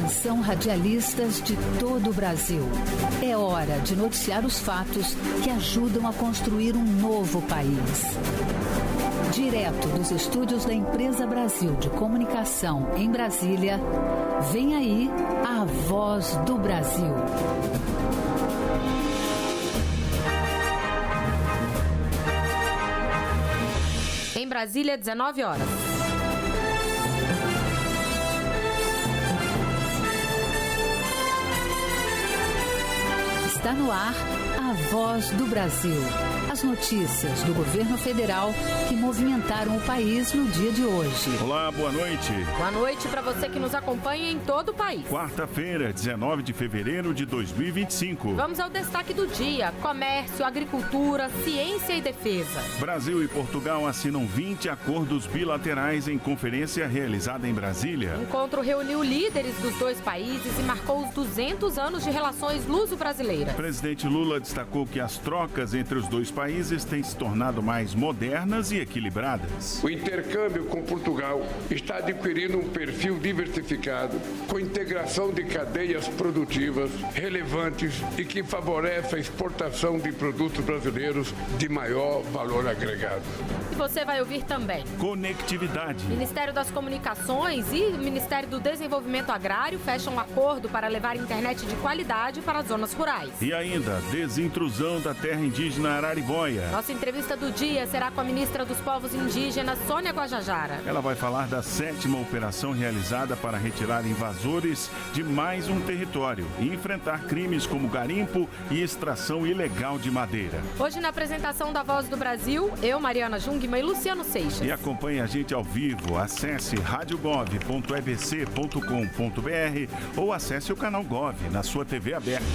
Atenção, radialistas de todo o Brasil. É hora de noticiar os fatos que ajudam a construir um novo país. Direto dos estúdios da Empresa Brasil de Comunicação em Brasília, vem aí a Voz do Brasil. Em Brasília, 19 horas. Está no ar a Voz do Brasil. As notícias do governo federal que movimentaram o país no dia de hoje. Olá, boa noite. Boa noite para você que nos acompanha em todo o país. Quarta-feira, 19 de fevereiro de 2025. Vamos ao destaque do dia: comércio, agricultura, ciência e defesa. Brasil e Portugal assinam 20 acordos bilaterais em conferência realizada em Brasília. O encontro reuniu líderes dos dois países e marcou os 200 anos de relações luso-brasileiras. O presidente Lula destacou que as trocas entre os dois países têm se tornado mais modernas e equilibradas. O intercâmbio com Portugal está adquirindo um perfil diversificado, com integração de cadeias produtivas relevantes e que favorece a exportação de produtos brasileiros de maior valor agregado. E você vai ouvir também: conectividade. Ministério das Comunicações e Ministério do Desenvolvimento Agrário fecham um acordo para levar internet de qualidade para as zonas rurais. E ainda, desintrusão da terra indígena Araribóia. Nossa entrevista do dia será com a ministra dos Povos Indígenas, Sônia Guajajara. Ela vai falar da 7ª operação realizada para retirar invasores de mais um território e enfrentar crimes como garimpo e extração ilegal de madeira. Hoje, na apresentação da Voz do Brasil, eu, Mariana Jungmann e Luciano Seixas. E acompanhe a gente ao vivo. Acesse radiogov.ebc.com.br ou acesse o canal Gov na sua TV aberta.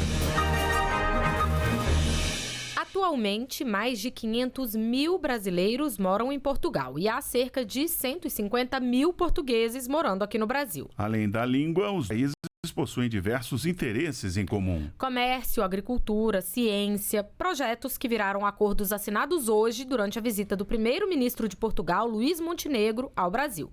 Atualmente, mais de 500 mil brasileiros moram em Portugal e há cerca de 150 mil portugueses morando aqui no Brasil. Além da língua, os países possuem diversos interesses em comum. Comércio, agricultura, ciência, projetos que viraram acordos assinados hoje durante a visita do primeiro-ministro de Portugal, Luís Montenegro, ao Brasil.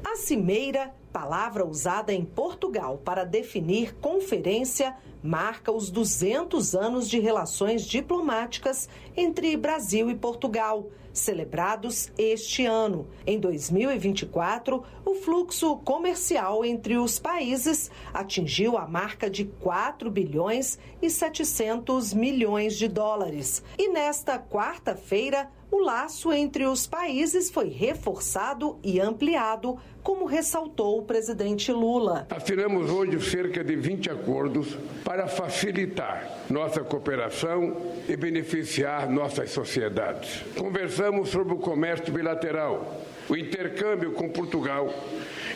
A cimeira, palavra usada em Portugal para definir conferência, marca os 200 anos de relações diplomáticas entre Brasil e Portugal, celebrados este ano. Em 2024, o fluxo comercial entre os países atingiu a marca de 4 bilhões e 700 milhões de dólares. E nesta quarta-feira, o laço entre os países foi reforçado e ampliado, como ressaltou o presidente Lula. Assinamos hoje cerca de 20 acordos para facilitar nossa cooperação e beneficiar nossas sociedades. Conversamos sobre o comércio bilateral. O intercâmbio com Portugal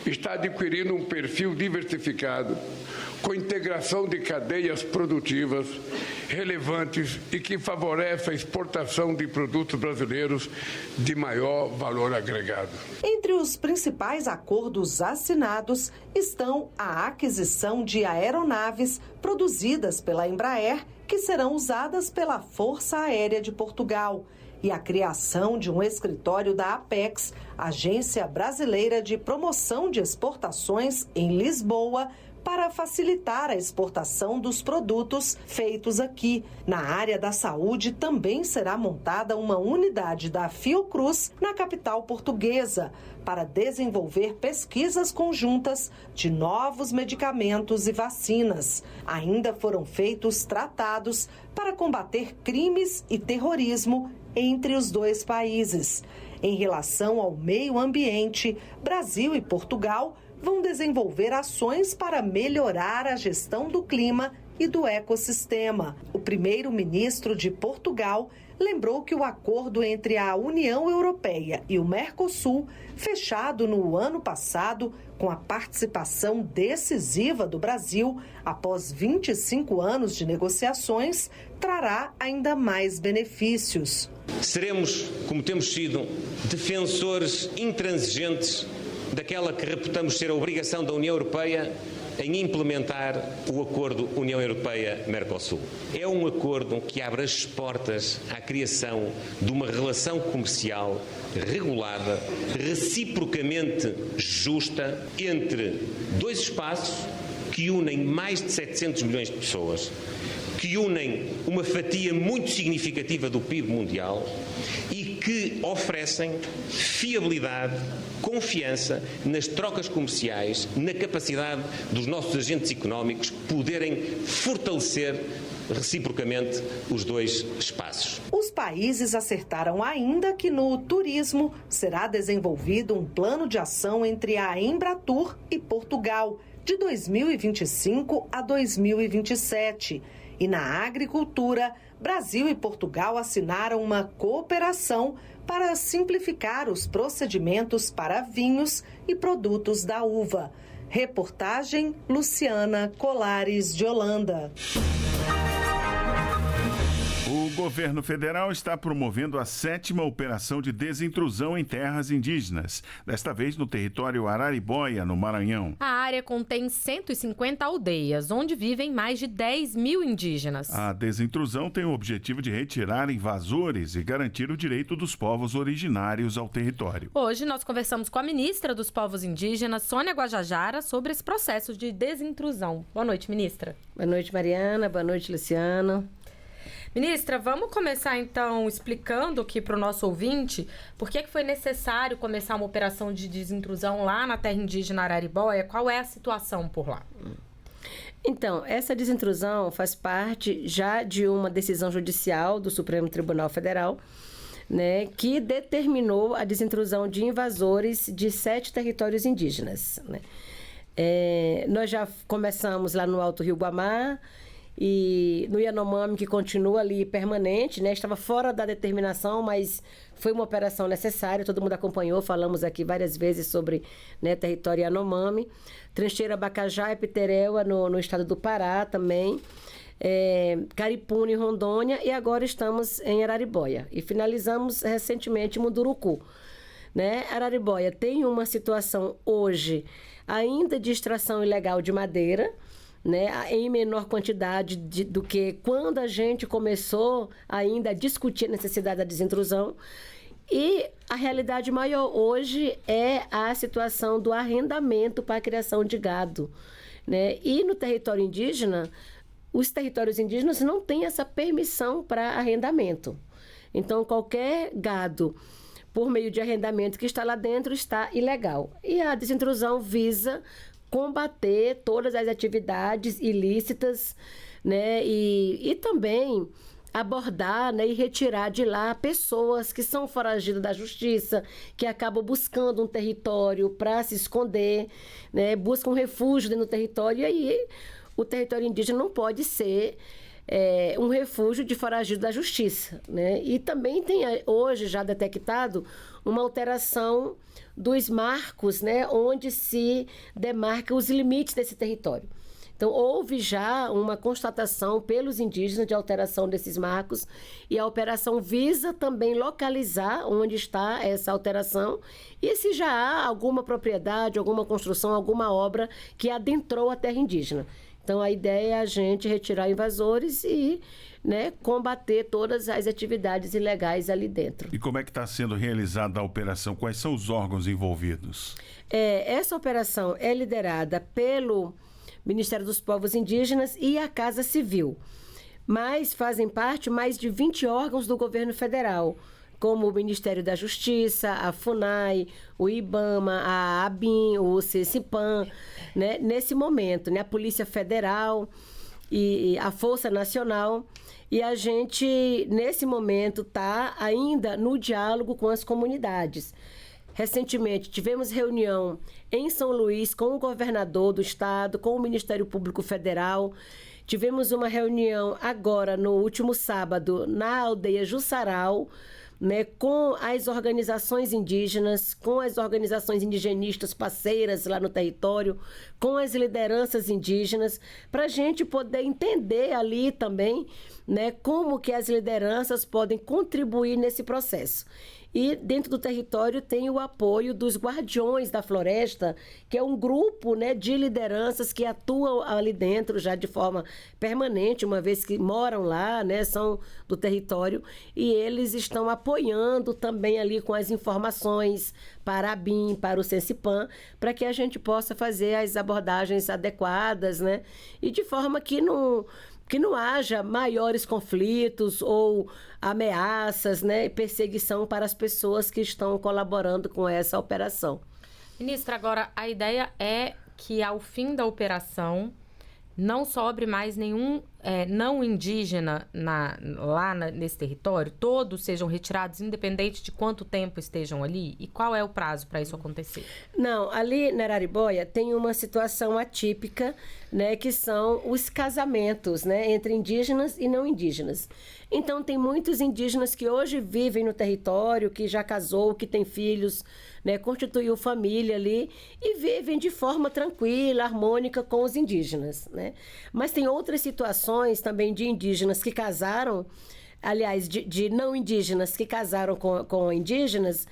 está adquirindo um perfil diversificado, com integração de cadeias produtivas relevantes e que favorece a exportação de produtos brasileiros de maior valor agregado. Entre os principais acordos assinados estão a aquisição de aeronaves produzidas pela Embraer, que serão usadas pela Força Aérea de Portugal, e a criação de um escritório da Apex, Agência Brasileira de Promoção de Exportações, em Lisboa, para facilitar a exportação dos produtos feitos aqui. Na área da saúde, também será montada uma unidade da Fiocruz na capital portuguesa, para desenvolver pesquisas conjuntas de novos medicamentos e vacinas. Ainda foram feitos tratados para combater crimes e terrorismo entre os dois países. Em relação ao meio ambiente, Brasil e Portugal vão desenvolver ações para melhorar a gestão do clima e do ecossistema. O primeiro-ministro de Portugal lembrou que o acordo entre a União Europeia e o Mercosul, fechado no ano passado, com a participação decisiva do Brasil, após 25 anos de negociações, trará ainda mais benefícios. Seremos, como temos sido, defensores intransigentes daquela que reputamos ser a obrigação da União Europeia em implementar o acordo União Europeia-Mercosul. É um acordo que abre as portas à criação de uma relação comercial regulada, reciprocamente justa, entre dois espaços que unem mais de 700 milhões de pessoas, que unem uma fatia muito significativa do PIB mundial e que oferecem fiabilidade, confiança nas trocas comerciais, na capacidade dos nossos agentes económicos poderem fortalecer reciprocamente os dois espaços. Os países acertaram ainda que no turismo será desenvolvido um plano de ação entre a Embratur e Portugal, de 2025 a 2027. E na agricultura, Brasil e Portugal assinaram uma cooperação para simplificar os procedimentos para vinhos e produtos da uva. Reportagem Luciana Colares de Holanda. O governo federal está promovendo a 7ª operação de desintrusão em terras indígenas, desta vez no território Araribóia, no Maranhão. A área contém 150 aldeias, onde vivem mais de 10 mil indígenas. A desintrusão tem o objetivo de retirar invasores e garantir o direito dos povos originários ao território. Hoje nós conversamos com a ministra dos Povos Indígenas, Sônia Guajajara, sobre esse processo de desintrusão. Boa noite, ministra. Boa noite, Mariana. Boa noite, Luciano. Ministra, vamos começar então explicando aqui para o nosso ouvinte por que foi necessário começar uma operação de desintrusão lá na terra indígena Araribóia. Qual é a situação por lá? Então, essa desintrusão faz parte já de uma decisão judicial do Supremo Tribunal Federal, né, que determinou a desintrusão de invasores de 7 territórios indígenas, né? Nós já começamos lá no Alto Rio Guamá, e no Yanomami, que continua ali permanente, né? Estava fora da determinação, mas foi uma operação necessária, todo mundo acompanhou, falamos aqui várias vezes sobre, né, território Yanomami. Trancheira, Bacajá e Piteréua no estado do Pará também, Caripuna e Rondônia, e agora estamos em Araribóia. E finalizamos recentemente Munduruku, né? Araribóia tem uma situação hoje ainda de extração ilegal de madeira, né, em menor quantidade do que quando a gente começou ainda a discutir a necessidade da desintrusão. E a realidade maior hoje é a situação do arrendamento para a criação de gado, né? E no território indígena, os territórios indígenas não têm essa permissão para arrendamento. Então, qualquer gado por meio de arrendamento que está lá dentro está ilegal. E a desintrusão visa combater todas as atividades ilícitas, né, e também abordar, né, e retirar de lá pessoas que são foragidas da justiça, que acabam buscando um território para se esconder, né, buscam refúgio dentro do território, e aí o território indígena não pode ser um refúgio de foragido da justiça, né? E também tem hoje já detectado uma alteração dos marcos, né, onde se demarca os limites desse território. Então, houve já uma constatação pelos indígenas de alteração desses marcos, e a operação visa também localizar onde está essa alteração e se já há alguma propriedade, alguma construção, alguma obra que adentrou a terra indígena. Então, a ideia é a gente retirar invasores e, né, combater todas as atividades ilegais ali dentro. E como é que está sendo realizada a operação? Quais são os órgãos envolvidos? Essa operação é liderada pelo Ministério dos Povos Indígenas e a Casa Civil, mas fazem parte mais de 20 órgãos do governo federal, como o Ministério da Justiça, a FUNAI, o IBAMA, a ABIN, o CECIPAM, né? Nesse momento, né? A Polícia Federal e a Força Nacional. E a gente, nesse momento, está ainda no diálogo com as comunidades. Recentemente, tivemos reunião em São Luís com o governador do estado, com o Ministério Público Federal. Tivemos uma reunião agora, no último sábado, na aldeia Jussaral, né, com as organizações indígenas, com as organizações indigenistas parceiras lá no território, com as lideranças indígenas, para a gente poder entender ali também, né, como que as lideranças podem contribuir nesse processo. E dentro do território tem o apoio dos Guardiões da Floresta, que é um grupo, né, de lideranças que atuam ali dentro já de forma permanente, uma vez que moram lá, né, são do território, e eles estão apoiando também ali com as informações para a BIM, para o Sensipan, para que a gente possa fazer as abordagens adequadas, né, e de forma que não haja maiores conflitos ou ameaças, né, perseguição para as pessoas que estão colaborando com essa operação. Ministra, agora a ideia é que ao fim da operação não sobre mais nenhum não indígena nesse território, todos sejam retirados, independente de quanto tempo estejam ali? E qual é o prazo para isso acontecer? Não, ali na Araribóia tem uma situação atípica, né, que são os casamentos, né, entre indígenas e não indígenas. Então, tem muitos indígenas que hoje vivem no território, que já casou, que tem filhos, né, constituiu família ali e vivem de forma tranquila, harmônica com os indígenas, né? Mas tem outras situações também de indígenas que casaram, aliás, de não indígenas que casaram com indígenas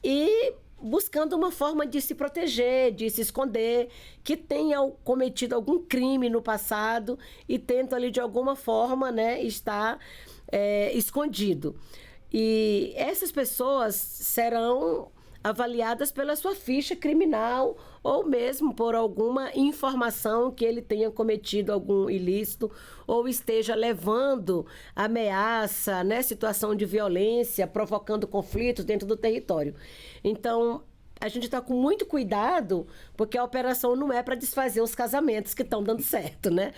e buscando uma forma de se proteger, de se esconder, que tenham cometido algum crime no passado e tentam ali de alguma forma, né, estar escondido. E essas pessoas serão avaliadas pela sua ficha criminal ou mesmo por alguma informação que ele tenha cometido algum ilícito ou esteja levando ameaça, né, situação de violência, provocando conflitos dentro do território. Então, a gente está com muito cuidado, porque a operação não é para desfazer os casamentos que estão dando certo, né?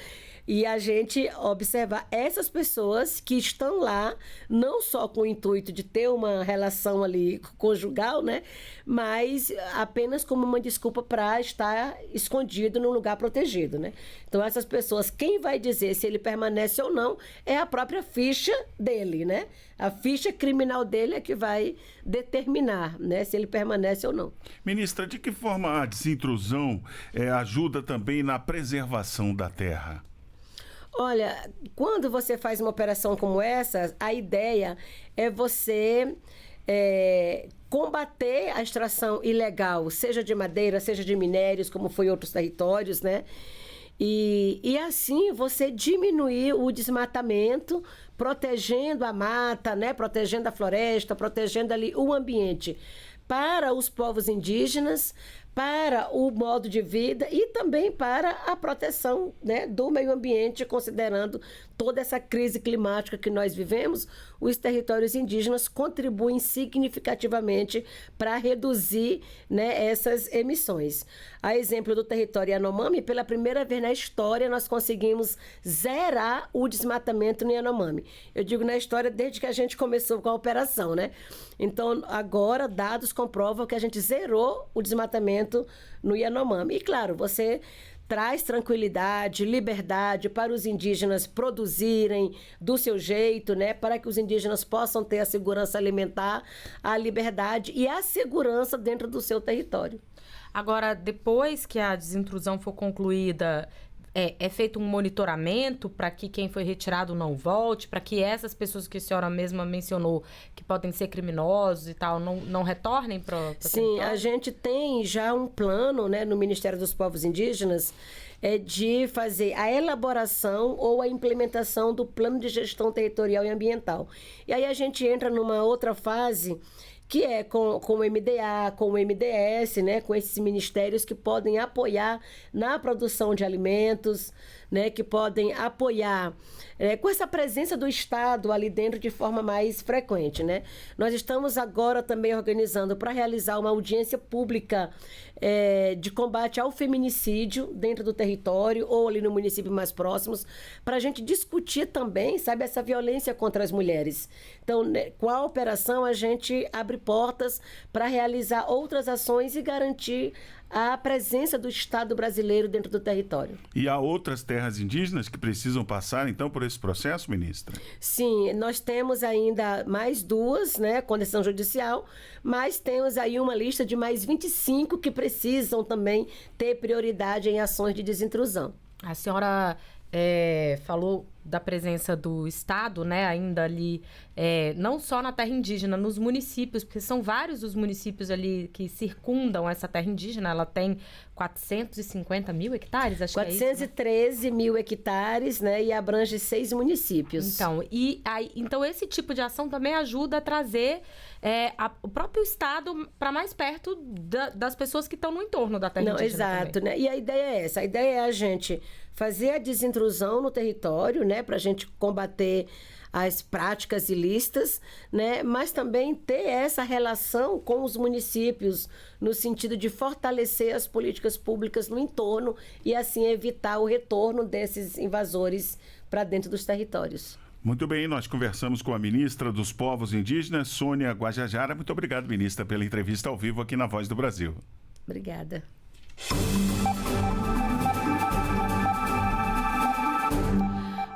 E a gente observar essas pessoas que estão lá, não só com o intuito de ter uma relação ali conjugal, né? Mas apenas como uma desculpa para estar escondido num lugar protegido, né? Então, essas pessoas, quem vai dizer se ele permanece ou não é a própria ficha dele, né? A ficha criminal dele é que vai determinar, né, se ele permanece ou não. Ministra, de que forma a desintrusão ajuda também na preservação da terra? Olha, quando você faz uma operação como essa, a ideia é você combater a extração ilegal, seja de madeira, seja de minérios, como foi em outros territórios, né? E assim você diminuir o desmatamento, protegendo a mata, né? Protegendo a floresta, protegendo ali o ambiente para os povos indígenas, para o modo de vida e também para a proteção, né, do meio ambiente, considerando toda essa crise climática que nós vivemos, os territórios indígenas contribuem significativamente para reduzir, né, essas emissões. A exemplo do território Yanomami, pela primeira vez na história, nós conseguimos zerar o desmatamento no Yanomami. Eu digo na história desde que a gente começou com a operação, né? Então, agora, dados comprovam que a gente zerou o desmatamento no Yanomami. E, claro, você traz tranquilidade, liberdade para os indígenas produzirem do seu jeito, né? Para que os indígenas possam ter a segurança alimentar, a liberdade e a segurança dentro do seu território. Agora, depois que a desintrusão for concluída, é feito um monitoramento para que quem foi retirado não volte, para que essas pessoas que a senhora mesma mencionou, que podem ser criminosos e tal, não retornem para Sim, território? A gente tem já um plano, né, no Ministério dos Povos Indígenas, de fazer a elaboração ou a implementação do Plano de Gestão Territorial e Ambiental. E aí a gente entra numa outra fase, que é com o MDA, com o MDS, né, com esses ministérios que podem apoiar na produção de alimentos, né, que podem apoiar com essa presença do Estado ali dentro de forma mais frequente, né? Nós estamos agora também organizando para realizar uma audiência pública de combate ao feminicídio dentro do território ou ali no município mais próximos, para a gente discutir também, sabe, essa violência contra as mulheres. Então, né, com a operação, a gente abre portas para realizar outras ações e garantir a presença do Estado brasileiro dentro do território. E há outras terras indígenas que precisam passar, então, por esse processo, ministra? Sim, nós temos ainda mais 2, né, com decisão judicial, mas temos aí uma lista de mais 25 que precisam também ter prioridade em ações de desintrusão. A senhora falou da presença do Estado, né, ainda ali, não só na terra indígena, nos municípios, porque são vários os municípios ali que circundam essa terra indígena. Ela tem 450 mil hectares, acho 413 que é isso, né? mil hectares, né, e abrange 6 municípios. Então, esse tipo de ação também ajuda a trazer o próprio Estado para mais perto das pessoas que estão no entorno da terra indígena. Exato, também. né? E a ideia é essa, a ideia é a gente fazer a desintrusão no território, né, para a gente combater as práticas ilícitas, né, mas também ter essa relação com os municípios no sentido de fortalecer as políticas públicas no entorno e assim evitar o retorno desses invasores para dentro dos territórios. Muito bem, nós conversamos com a ministra dos Povos Indígenas, Sônia Guajajara. Muito obrigado, ministra, pela entrevista ao vivo aqui na Voz do Brasil. Obrigada.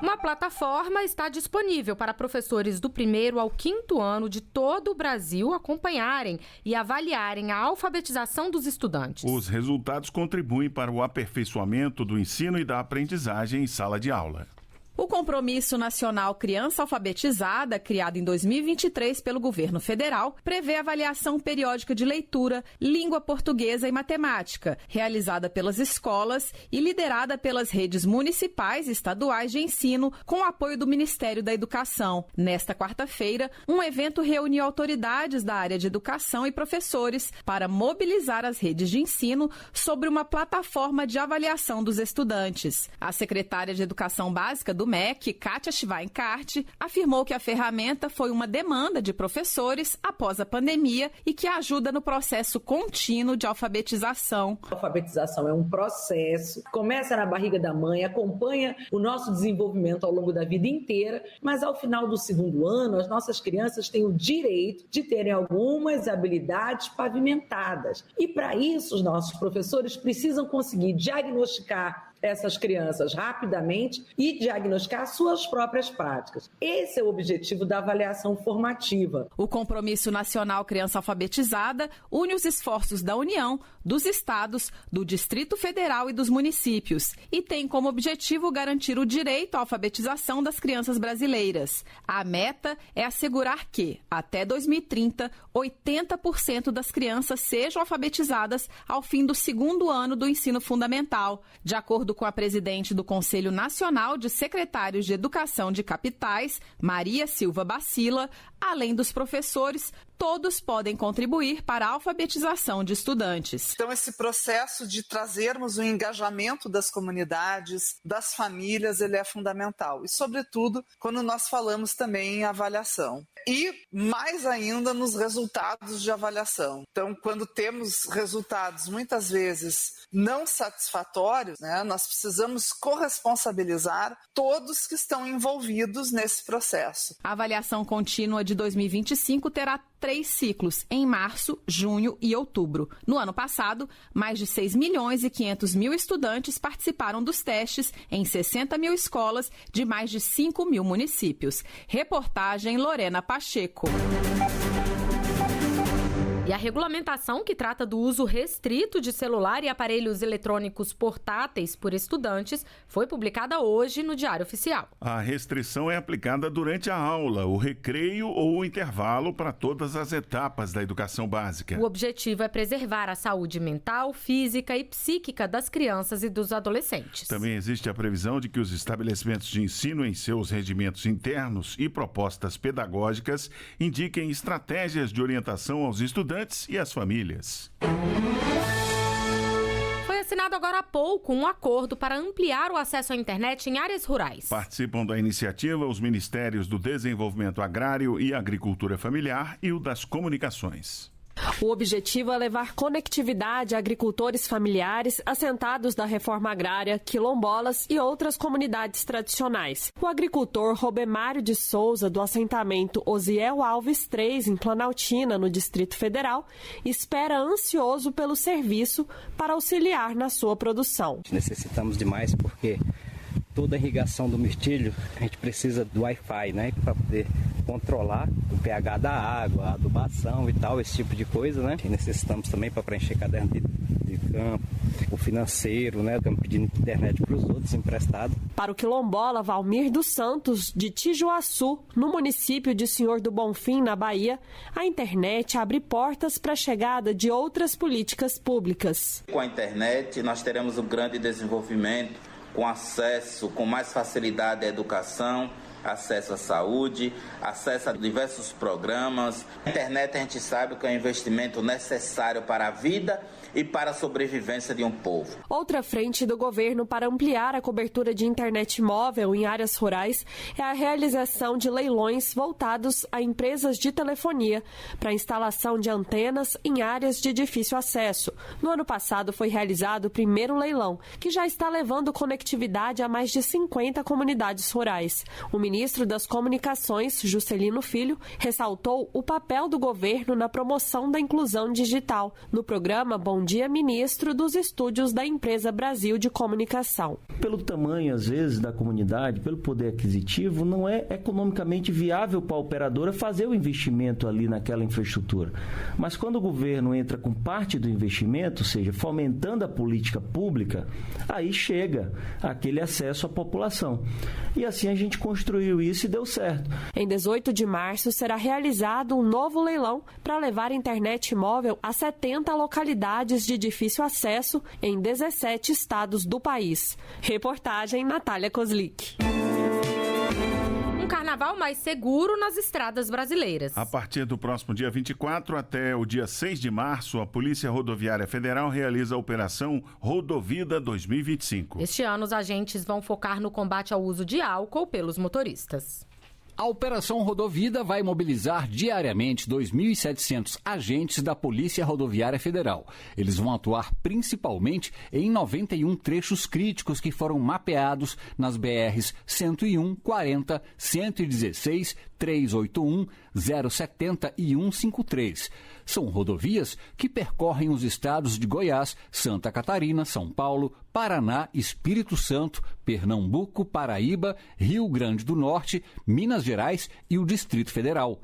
Uma plataforma está disponível para professores do 1º ao 5º ano de todo o Brasil acompanharem e avaliarem a alfabetização dos estudantes. Os resultados contribuem para o aperfeiçoamento do ensino e da aprendizagem em sala de aula. O Compromisso Nacional Criança Alfabetizada, criado em 2023 pelo governo federal, prevê avaliação periódica de leitura, língua portuguesa e matemática, realizada pelas escolas e liderada pelas redes municipais e estaduais de ensino, com o apoio do Ministério da Educação. Nesta quarta-feira, um evento reuniu autoridades da área de educação e professores para mobilizar as redes de ensino sobre uma plataforma de avaliação dos estudantes. A secretária de Educação Básica do MEC, Kátia Schweinkart, afirmou que a ferramenta foi uma demanda de professores após a pandemia e que ajuda no processo contínuo de alfabetização. A alfabetização é um processo, começa na barriga da mãe, acompanha o nosso desenvolvimento ao longo da vida inteira, mas ao final do 2º ano, as nossas crianças têm o direito de terem algumas habilidades pavimentadas. E para isso, os nossos professores precisam conseguir diagnosticar essas crianças rapidamente e diagnosticar suas próprias práticas. Esse é o objetivo da avaliação formativa. O Compromisso Nacional Criança Alfabetizada une os esforços da União, dos estados, do Distrito Federal e dos municípios e tem como objetivo garantir o direito à alfabetização das crianças brasileiras. A meta é assegurar que, até 2030, 80% das crianças sejam alfabetizadas ao fim do 2º ano do ensino fundamental. De acordo com a presidente do Conselho Nacional de Secretários de Educação de Capitais, Maria Silva Bacila, além dos professores, todos podem contribuir para a alfabetização de estudantes. Então, esse processo de trazermos o engajamento das comunidades, das famílias, ele é fundamental. E, sobretudo, quando nós falamos também em avaliação. E, mais ainda, nos resultados de avaliação. Então, quando temos resultados, muitas vezes, não satisfatórios, né, nós precisamos corresponsabilizar todos que estão envolvidos nesse processo. A avaliação contínua de 2025 terá 3 ciclos, em março, junho e outubro. No ano passado, mais de 6.500.000 estudantes participaram dos testes em 60 mil escolas de mais de 5 mil municípios. Reportagem Lorena Pacheco. E a regulamentação que trata do uso restrito de celular e aparelhos eletrônicos portáteis por estudantes foi publicada hoje no Diário Oficial. A restrição é aplicada durante a aula, o recreio ou o intervalo para todas as etapas da educação básica. O objetivo é preservar a saúde mental, física e psíquica das crianças e dos adolescentes. Também existe a previsão de que os estabelecimentos de ensino, em seus regimentos internos e propostas pedagógicas, indiquem estratégias de orientação aos estudantes e às famílias. Foi assinado agora há pouco um acordo para ampliar o acesso à internet em áreas rurais. Participam da iniciativa os Ministérios do Desenvolvimento Agrário e Agricultura Familiar e o das Comunicações. O objetivo é levar conectividade a agricultores familiares assentados da reforma agrária, quilombolas e outras comunidades tradicionais. O agricultor Robemário de Souza, do assentamento Osiel Alves 3, em Planaltina, no Distrito Federal, espera ansioso pelo serviço para auxiliar na sua produção. Necessitamos demais porque toda a irrigação do mirtilho, a gente precisa do Wi-Fi, né, para poder controlar o pH da água, a adubação e tal, esse tipo de coisa, né. E necessitamos também para preencher caderno de campo, o financeiro, né? Estamos pedindo internet para os outros emprestados. Para o quilombola Valmir dos Santos, de Tijuaçu, no município de Senhor do Bonfim, na Bahia, a internet abre portas para a chegada de outras políticas públicas. Com a internet, nós teremos um grande desenvolvimento, com acesso, com mais facilidade à educação, acesso à saúde, acesso a diversos programas. A internet, a gente sabe que é um investimento necessário para a vida e para a sobrevivência de um povo. Outra frente do governo para ampliar a cobertura de internet móvel em áreas rurais é a realização de leilões voltados a empresas de telefonia para a instalação de antenas em áreas de difícil acesso. No ano passado foi realizado o primeiro leilão, que já está levando conectividade a mais de 50 comunidades rurais. O ministro das Comunicações, Juscelino Filho, ressaltou o papel do governo na promoção da inclusão digital. No programa Bom Dia Ministro, dos estúdios da Empresa Brasil de Comunicação. Pelo tamanho, às vezes, da comunidade, pelo poder aquisitivo, não é economicamente viável para a operadora fazer o investimento ali naquela infraestrutura. Mas quando o governo entra com parte do investimento, ou seja, fomentando a política pública, aí chega aquele acesso à população. E assim a gente construiu isso e deu certo. Em 18 de março será realizado um novo leilão para levar a internet móvel a 70 localidades de difícil acesso em 17 estados do país. Reportagem Natália Kozlik. Um carnaval mais seguro nas estradas brasileiras. A partir do próximo dia 24 até o dia 6 de março, a Polícia Rodoviária Federal realiza a Operação Rodovida 2025. Este ano, os agentes vão focar no combate ao uso de álcool pelos motoristas. A Operação Rodovida vai mobilizar diariamente 2.700 agentes da Polícia Rodoviária Federal. Eles vão atuar principalmente em 91 trechos críticos que foram mapeados nas BRs 101, 40, 116, 381, 070 e 153. São rodovias que percorrem os estados de Goiás, Santa Catarina, São Paulo, Paraná, Espírito Santo, Pernambuco, Paraíba, Rio Grande do Norte, Minas Gerais e o Distrito Federal.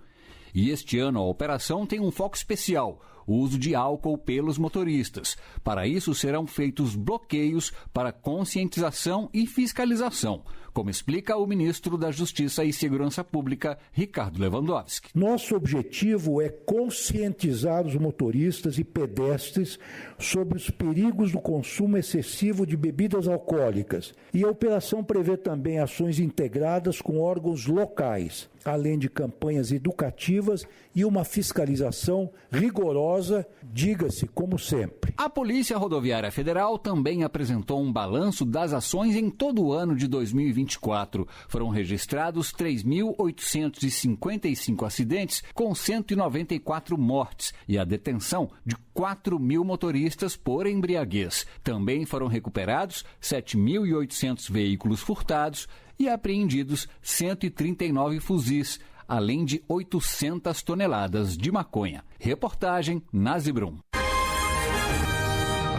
E este ano a operação tem um foco especial: o uso de álcool pelos motoristas. Para isso serão feitos bloqueios para conscientização e fiscalização, como explica o ministro da Justiça e Segurança Pública, Ricardo Lewandowski. Nosso objetivo é conscientizar os motoristas e pedestres sobre os perigos do consumo excessivo de bebidas alcoólicas. E a operação prevê também ações integradas com órgãos locais, além de campanhas educativas e uma fiscalização rigorosa, diga-se, como sempre. A Polícia Rodoviária Federal também apresentou um balanço das ações em todo o ano de 2024. Foram registrados 3.855 acidentes, com 194 mortes e a detenção de 4.000 motoristas por embriaguez. Também foram recuperados 7.800 veículos furtados e apreendidos 139 fuzis, além de 800 toneladas de maconha. Reportagem Nazi Brum.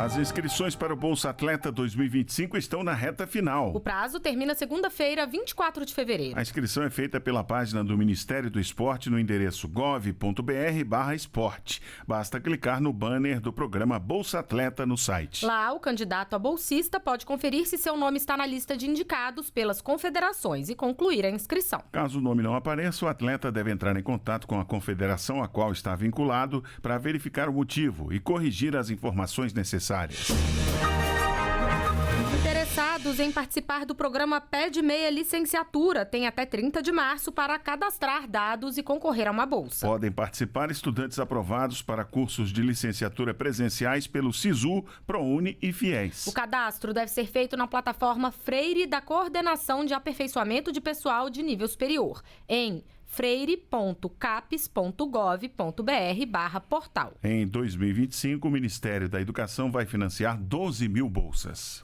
As inscrições para o Bolsa Atleta 2025 estão na reta final. O prazo termina segunda-feira, 24 de fevereiro. A inscrição é feita pela página do Ministério do Esporte no endereço gov.br/esporte. Basta clicar no banner do programa Bolsa Atleta no site. Lá, o candidato a bolsista pode conferir se seu nome está na lista de indicados pelas confederações e concluir a inscrição. Caso o nome não apareça, o atleta deve entrar em contato com a confederação a qual está vinculado para verificar o motivo e corrigir as informações necessárias. Interessados em participar do programa Pé de Meia Licenciatura têm até 30 de março para cadastrar dados e concorrer a uma bolsa. Podem participar estudantes aprovados para cursos de licenciatura presenciais pelo SISU, ProUni e FIES. O cadastro deve ser feito na plataforma Freire da Coordenação de Aperfeiçoamento de Pessoal de Nível Superior, em freire.capes.gov.br/portal. Em 2025, o Ministério da Educação vai financiar 12.000 bolsas.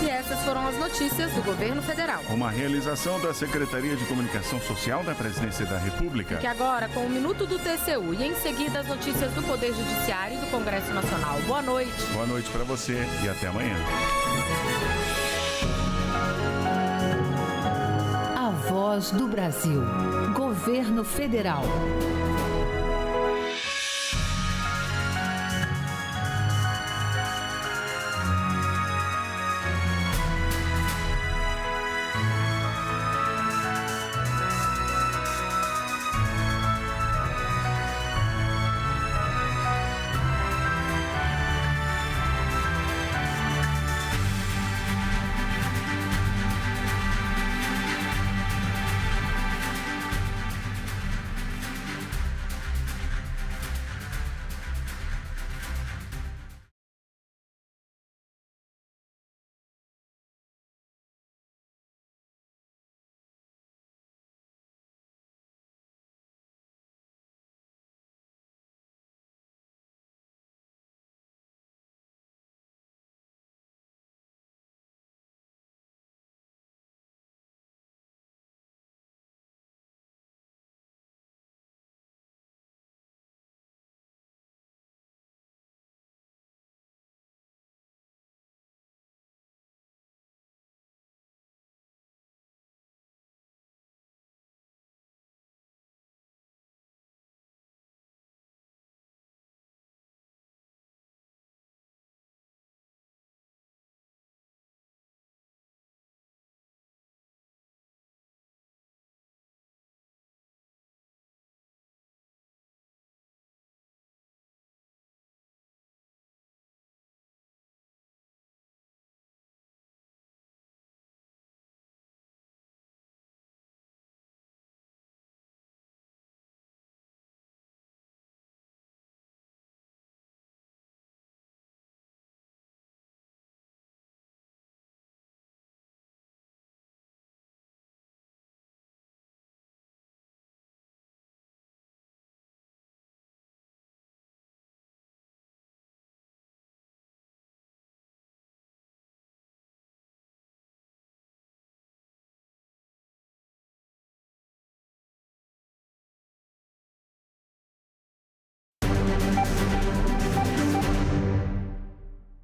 E essas foram as notícias do Governo Federal. Uma realização da Secretaria de Comunicação Social da Presidência da República. Que agora, com o Minuto do TCU e em seguida as notícias do Poder Judiciário e do Congresso Nacional. Boa noite. Boa noite para você e até amanhã. A Voz do Brasil. Governo Federal.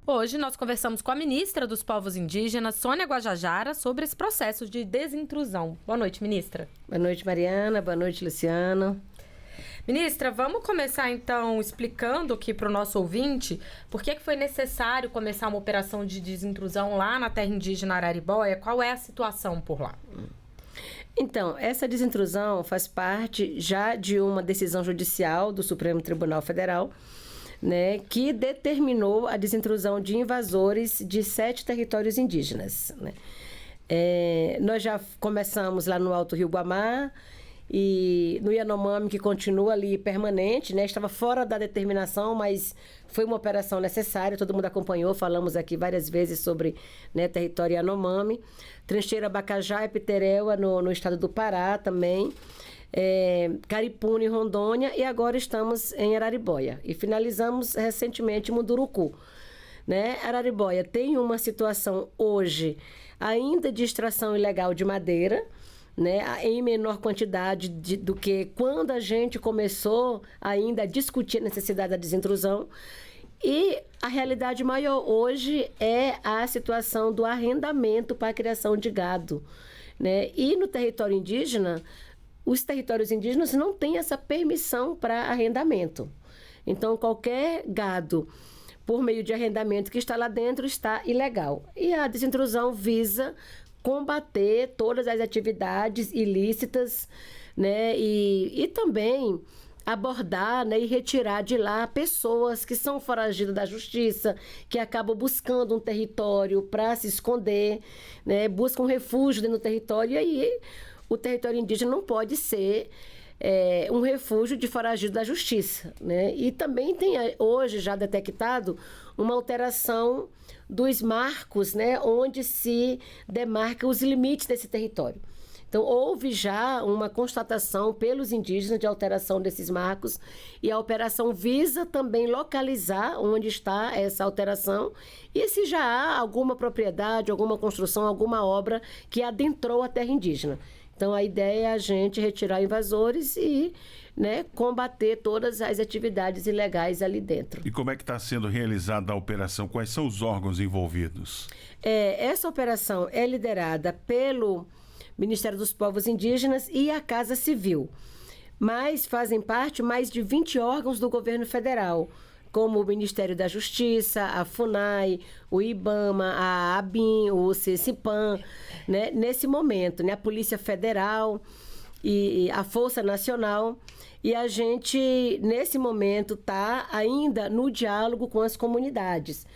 Hoje nós conversamos com a ministra dos Povos Indígenas, Sônia Guajajara, sobre esse processo de desintrusão. Boa noite, ministra. Boa noite, Mariana. Boa noite, Luciano. Ministra, vamos começar então explicando aqui para o nosso ouvinte por que foi necessário começar uma operação de desintrusão lá na terra indígena Araribóia. Qual é a situação por lá? Então, essa desintrusão faz parte já de uma decisão judicial do Supremo Tribunal Federal, né, que determinou a desintrusão de invasores de 7 territórios indígenas, né? Nós já começamos lá no Alto Rio Guamá e no Yanomami, que continua ali permanente, né? Estava fora da determinação, mas foi uma operação necessária, todo mundo acompanhou, falamos aqui várias vezes sobre, né, território Yanomami. Trincheira Bacajá e Piteréua no estado do Pará também. Caripuna e Rondônia, e agora estamos em Araribóia. E finalizamos recentemente Munduruku, né? Araribóia tem uma situação hoje ainda de extração ilegal de madeira, né, em menor quantidade do que quando a gente começou ainda a discutir a necessidade da desintrusão. E a realidade maior hoje é a situação do arrendamento para a criação de gado, né? E no território indígena, os territórios indígenas não têm essa permissão para arrendamento. Então, qualquer gado por meio de arrendamento que está lá dentro está ilegal. E a desintrusão visa combater todas as atividades ilícitas, né, e também abordar, né, e retirar de lá pessoas que são foragidas da justiça, que acabam buscando um território para se esconder, né, buscam refúgio dentro do território, e aí o território indígena não pode ser um refúgio de foragido da justiça, né? E também tem hoje já detectado uma alteração dos marcos, né, onde se demarca os limites desse território. Então, houve já uma constatação pelos indígenas de alteração desses marcos, e a operação visa também localizar onde está essa alteração e se já há alguma propriedade, alguma construção, alguma obra que adentrou a terra indígena. Então, a ideia é a gente retirar invasores e, né, combater todas as atividades ilegais ali dentro. E como é que está sendo realizada a operação? Quais são os órgãos envolvidos? Essa operação é liderada pelo Ministério dos Povos Indígenas e a Casa Civil, mas fazem parte mais de 20 órgãos do governo federal, como o Ministério da Justiça, a FUNAI, o IBAMA, a ABIN, o CECIPAM, né? Nesse momento, né? A Polícia Federal e a Força Nacional. E a gente, nesse momento, está ainda no diálogo com as comunidades.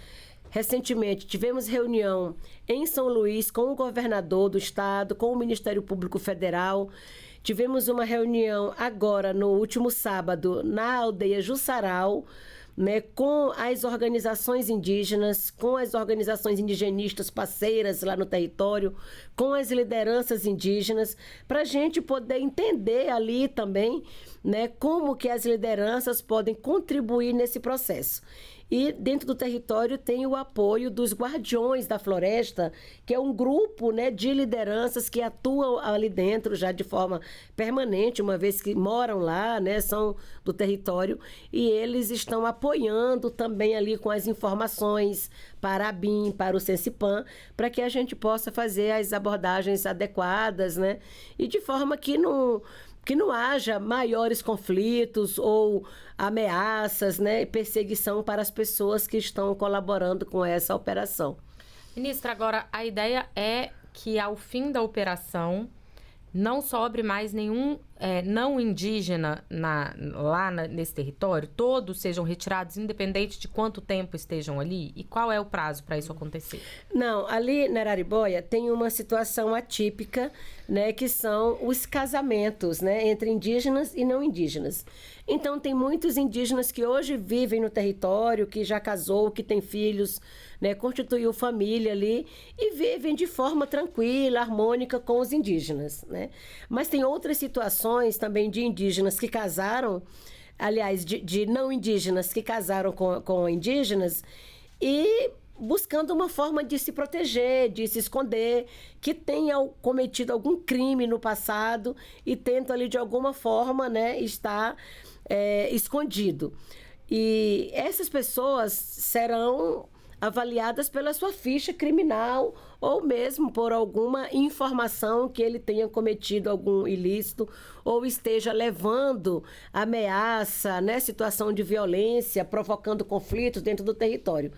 Recentemente, tivemos reunião em São Luís com o governador do estado, com o Ministério Público Federal. Tivemos uma reunião agora, no último sábado, na aldeia Jussaral, né, com as organizações indígenas, com as organizações indigenistas parceiras lá no território, com as lideranças indígenas, para a gente poder entender ali também, né, como que as lideranças podem contribuir nesse processo. E dentro do território tem o apoio dos Guardiões da Floresta, que é um grupo, né, de lideranças que atuam ali dentro já de forma permanente, uma vez que moram lá, né, são do território, e eles estão apoiando também ali com as informações para a ABIN, para o CECIPAM, para que a gente possa fazer as abordagens adequadas, né, e de forma que não haja maiores conflitos ou ameaças, né, perseguição para as pessoas que estão colaborando com essa operação. Ministra, agora a ideia é que ao fim da operação não sobre mais nenhum não indígena nesse território, todos sejam retirados, independente de quanto tempo estejam ali? E qual é o prazo para isso acontecer? Não, ali na Araribóia tem uma situação atípica, né, que são os casamentos, né, entre indígenas e não indígenas. Então, tem muitos indígenas que hoje vivem no território, que já casou, que tem filhos, né, constituiu família ali e vivem de forma tranquila, harmônica com os indígenas, né? Mas tem outras situações também de indígenas que casaram, aliás, de não indígenas que casaram com indígenas e buscando uma forma de se proteger, de se esconder, que tenham cometido algum crime no passado e tentam ali de alguma forma, né, estar escondido. E essas pessoas serão avaliadas pela sua ficha criminal ou mesmo por alguma informação que ele tenha cometido algum ilícito ou esteja levando ameaça, né, situação de violência, provocando conflitos dentro do território.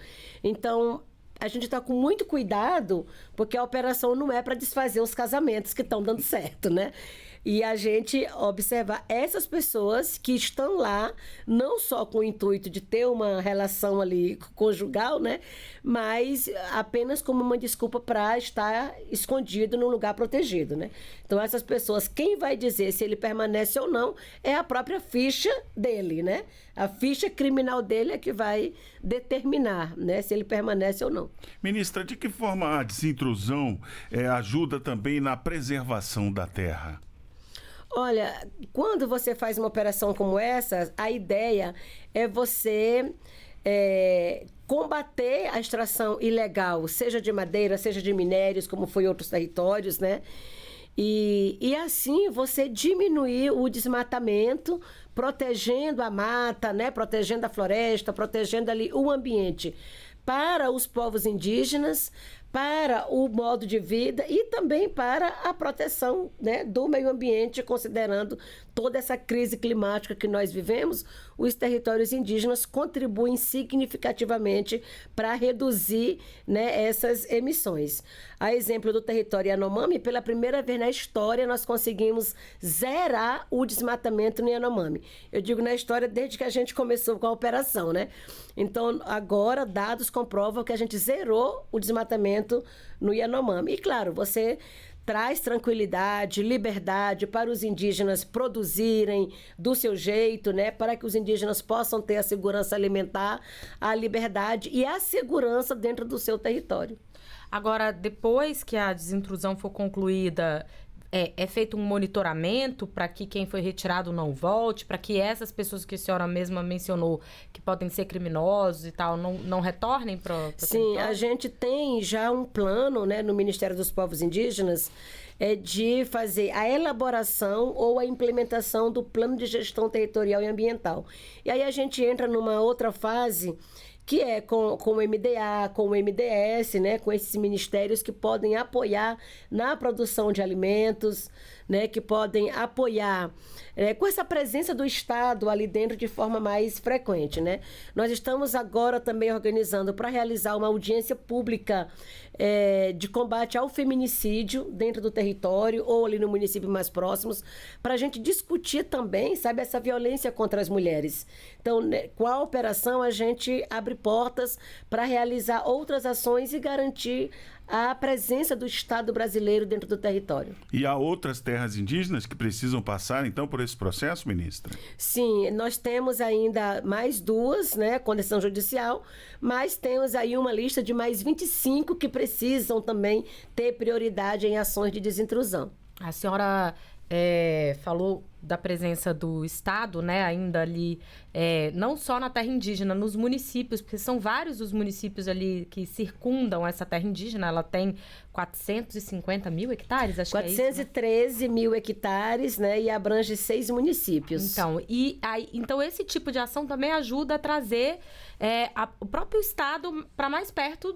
Então, a gente está com muito cuidado, porque a operação não é para desfazer os casamentos que estão dando certo, né? E a gente observar essas pessoas que estão lá, não só com o intuito de ter uma relação ali conjugal, né? Mas apenas como uma desculpa para estar escondido num lugar protegido, né? Então, essas pessoas, quem vai dizer se ele permanece ou não é a própria ficha dele, né? A ficha criminal dele é que vai determinar, né, se ele permanece ou não. Ministra, de que forma a desintrusão ajuda também na preservação da terra? Olha, quando você faz uma operação como essa, a ideia é você combater a extração ilegal, seja de madeira, seja de minérios, como foi em outros territórios, né? E assim você diminuir o desmatamento, protegendo a mata, né? Protegendo a floresta, protegendo ali o ambiente para os povos indígenas, para o modo de vida e também para a proteção, né, do meio ambiente, considerando toda essa crise climática que nós vivemos. Os territórios indígenas contribuem significativamente para reduzir, né, essas emissões. A exemplo do território Yanomami, pela primeira vez na história, nós conseguimos zerar o desmatamento no Yanomami. Eu digo na história desde que a gente começou com a operação, né? Então, agora, dados comprovam que a gente zerou o desmatamento no Yanomami. E, claro, você traz tranquilidade, liberdade para os indígenas produzirem do seu jeito, né? Para que os indígenas possam ter a segurança alimentar, a liberdade e a segurança dentro do seu território. Agora, depois que a desintrusão for concluída, é feito um monitoramento para que quem foi retirado não volte, para que essas pessoas que a senhora mesma mencionou, que podem ser criminosos e tal, não retornem para o Sim, território? a gente tem já um plano, né, no Ministério dos Povos Indígenas de fazer a elaboração ou a implementação do Plano de Gestão Territorial e Ambiental. E aí a gente entra numa outra fase, que é com o MDA, com o MDS, né, com esses ministérios que podem apoiar na produção de alimentos, né, que podem apoiar com essa presença do Estado ali dentro de forma mais frequente, né? Nós estamos agora também organizando para realizar uma audiência pública de combate ao feminicídio dentro do território ou ali no município mais próximos, para a gente discutir também, sabe, essa violência contra as mulheres. Então, né, com a operação, a gente abre portas para realizar outras ações e garantir a presença do Estado brasileiro dentro do território. E há outras terras indígenas que precisam passar, então, por esse processo, ministra? Sim, nós temos ainda mais 2, né, com decisão judicial, mas temos aí uma lista de mais 25 que precisam também ter prioridade em ações de desintrusão. A senhora falou da presença do Estado, né, ainda ali, não só na terra indígena, nos municípios, porque são vários os municípios ali que circundam essa terra indígena. Ela tem 450 mil hectares, acho 413 que é isso, né? mil hectares, né, e abrange 6 municípios. Então, esse tipo de ação também ajuda a trazer o próprio Estado para mais perto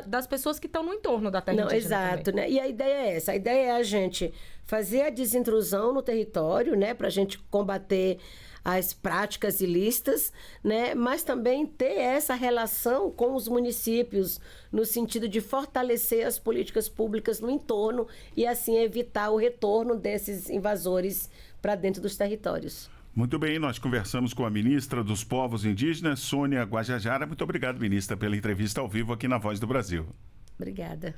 das pessoas que estão no entorno da terra indígena. Exato, também. né? E a ideia é essa. A ideia é a gente fazer a desintrusão no território, né, para a gente combater as práticas ilícitas, né, mas também ter essa relação com os municípios no sentido de fortalecer as políticas públicas no entorno e assim evitar o retorno desses invasores para dentro dos territórios. Muito bem, nós conversamos com a ministra dos Povos Indígenas, Sônia Guajajara. Muito obrigado, ministra, pela entrevista ao vivo aqui na Voz do Brasil. Obrigada.